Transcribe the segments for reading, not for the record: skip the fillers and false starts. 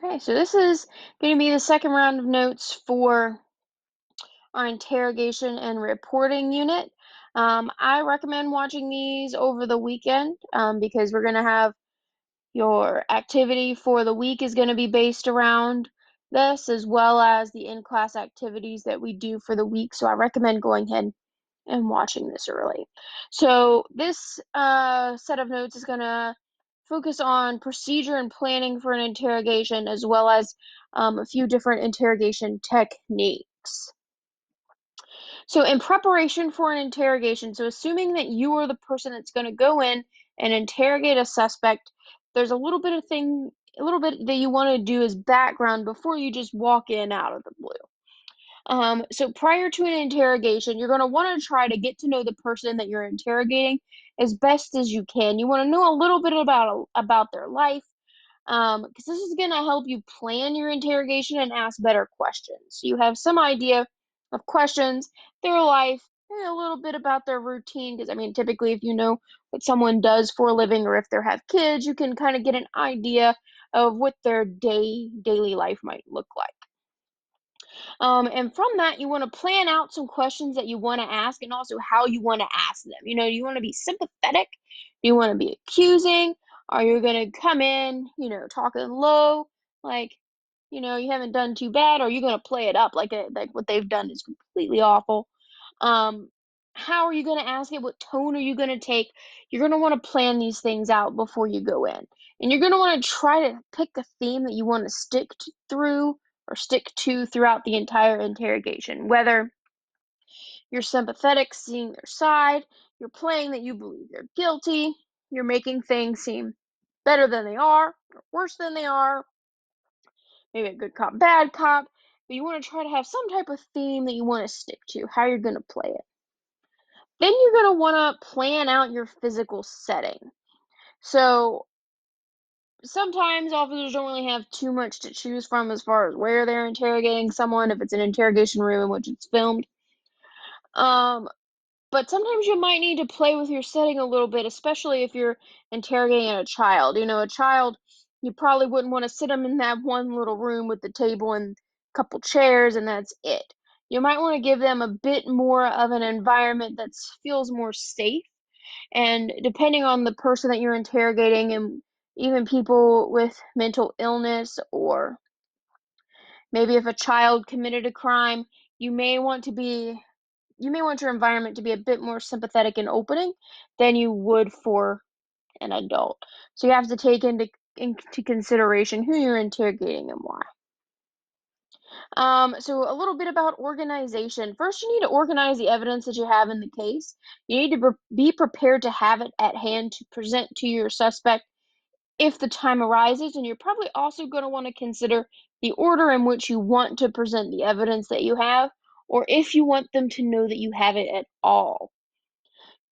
Okay, so this is going to be the second round of notes for our interrogation and reporting unit. I recommend watching these over the weekend because we're going to have your activity for the week is going to be based around this, as well as the in-class activities that we do for the week. So I recommend going ahead and watching this early. So this set of notes is going to focus on procedure and planning for an interrogation, as well as a few different interrogation techniques. So in preparation for an interrogation, so assuming that you are the person that's going to go in and interrogate a suspect, there's a little bit that you want to do as background before you just walk in out of the blue. So prior to an interrogation, you're going to want to try to get to know the person that you're interrogating as best as you can. You want to know a little bit about their life, because this is going to help you plan your interrogation and ask better questions. So you have some idea of questions, their life, and a little bit about their routine. Because I mean, typically, if you know what someone does for a living, or if they have kids, you can kind of get an idea of what their daily life might look like. And from that, you want to plan out some questions that you want to ask and also how you want to ask them. You want to be sympathetic? Do you want to be accusing? Are you going to come in, talking low, like, you haven't done too bad? Or are you going to play it up like what they've done is completely awful? Um, how are you going to ask it? What tone are you going to take? You're going to want to plan these things out before you go in. And you're going to want to try to pick a theme that you want to stick to throughout the entire interrogation. Whether you're sympathetic, seeing their side, you're playing that you believe they're guilty, you're making things seem better than they are, or worse than they are, maybe a good cop, bad cop. But you want to try to have some type of theme that you want to stick to, how you're going to play it. Then you're going to want to plan out your physical setting. So sometimes officers don't really have too much to choose from as far as where they're interrogating someone, if it's an interrogation room in which it's filmed. Um, but sometimes you might need to play with your setting a little bit, especially if you're interrogating a child. A child, you probably wouldn't want to sit them in that one little room with the table and a couple chairs and that's it. You might want to give them a bit more of an environment that feels more safe. And depending on the person that you're interrogating, and even people with mental illness, or maybe if a child committed a crime, you may want to be you may want your environment to be a bit more sympathetic and opening than you would for an adult. So you have to take into consideration who you're interrogating and why. So a little bit about organization. First, you need to organize the evidence that you have in the case. You need to be prepared to have it at hand to present to your suspect if the time arises, and you're probably also going to want to consider the order in which you want to present the evidence that you have, or if you want them to know that you have it at all.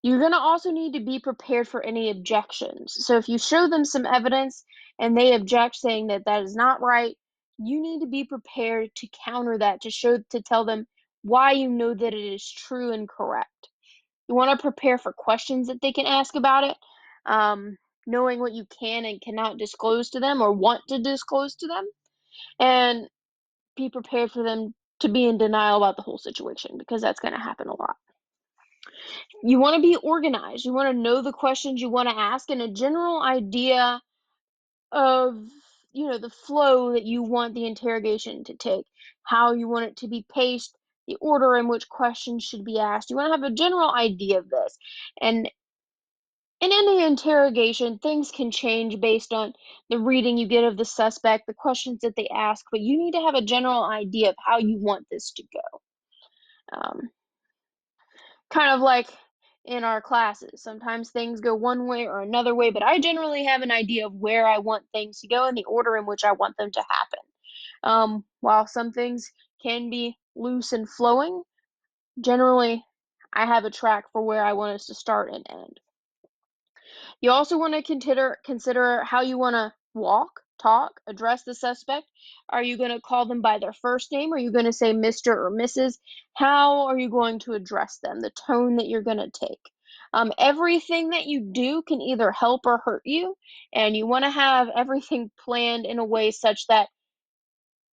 You're going to also need to be prepared for any objections. So if you show them some evidence and they object, saying that that is not right, you need to be prepared to counter that, to tell them why you know that it is true and correct. You want to prepare for questions that they can ask about it, knowing what you can and cannot disclose to them or want to disclose to them, and be prepared for them to be in denial about the whole situation, because that's going to happen a lot. You want to be organized. You want to know the questions you want to ask and a general idea of, the flow that you want the interrogation to take, how you want it to be paced, the order in which questions should be asked. You want to have a general idea of this. And in any interrogation, things can change based on the reading you get of the suspect, the questions that they ask, but you need to have a general idea of how you want this to go. Um, Kind of like in our classes. Sometimes things go one way or another way, but I generally have an idea of where I want things to go and the order in which I want them to happen. While some things can be loose and flowing, generally I have a track for where I want us to start and end. You also want to consider how you want to walk, talk, address the suspect. Are you going to call them by their first name? Are you going to say Mr. or Mrs.? How are you going to address them? The tone that you're going to take. Everything that you do can either help or hurt you, and you want to have everything planned in a way such that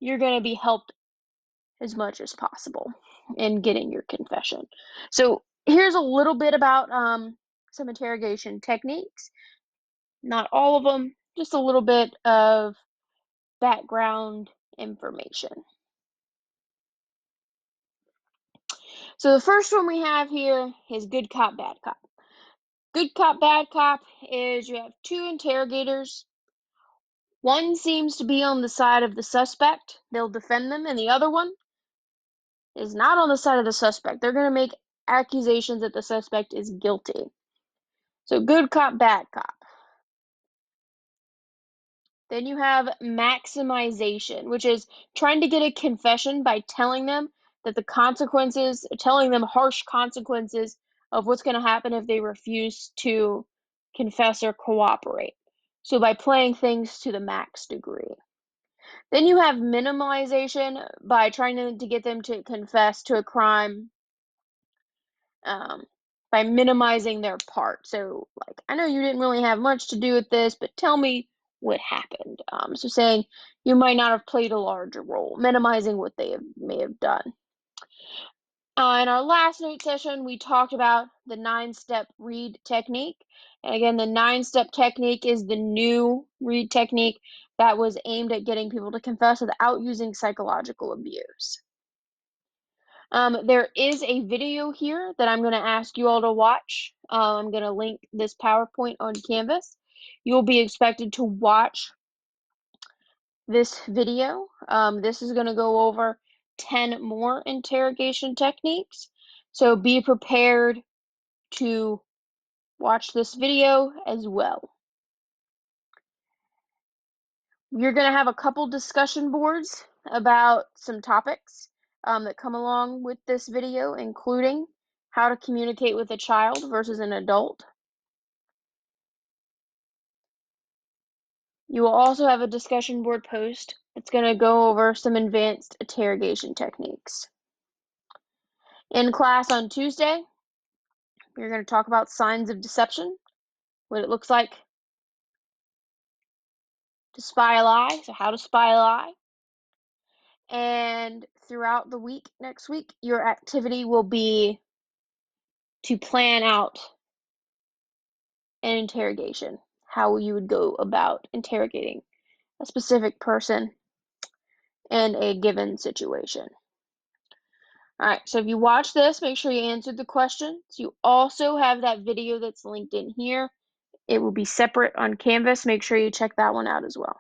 you're going to be helped as much as possible in getting your confession. So here's a little bit about some interrogation techniques. Not all of them, just a little bit of background information. So the first one we have here is good cop, bad cop. Good cop, bad cop is you have two interrogators. One seems to be on the side of the suspect. They'll defend them, and the other one is not on the side of the suspect. They're going to make accusations that the suspect is guilty. So good cop, bad cop. Then you have maximization, which is trying to get a confession by telling them that the consequences, telling them harsh consequences of what's going to happen if they refuse to confess or cooperate. So by playing things to the max degree. Then you have minimalization by trying to get them to confess to a crime by minimizing their part. So, like, I know you didn't really have much to do with this, but tell me what happened. So saying you might not have played a larger role, minimizing what they may have done. In our last note session, we talked about the 9-step read technique. And again, the 9-step technique is the new read technique that was aimed at getting people to confess without using psychological abuse. There is a video here that I'm going to ask you all to watch. I'm going to link this PowerPoint on Canvas. You'll be expected to watch this video. This is going to go over 10 more interrogation techniques. So be prepared to watch this video as well. You're going to have a couple discussion boards about some topics that come along with this video, including how to communicate with a child versus an adult. You will also have a discussion board post that's going to go over some advanced interrogation techniques. In class on Tuesday, we're going to talk about signs of deception, what it looks like to spy a lie, so how to spy a lie. And throughout the week, next week, your activity will be to plan out an interrogation, how you would go about interrogating a specific person in a given situation. All right, so if you watch this, make sure you answered the questions. You also have that video that's linked in here. It will be separate on Canvas. Make sure you check that one out as well.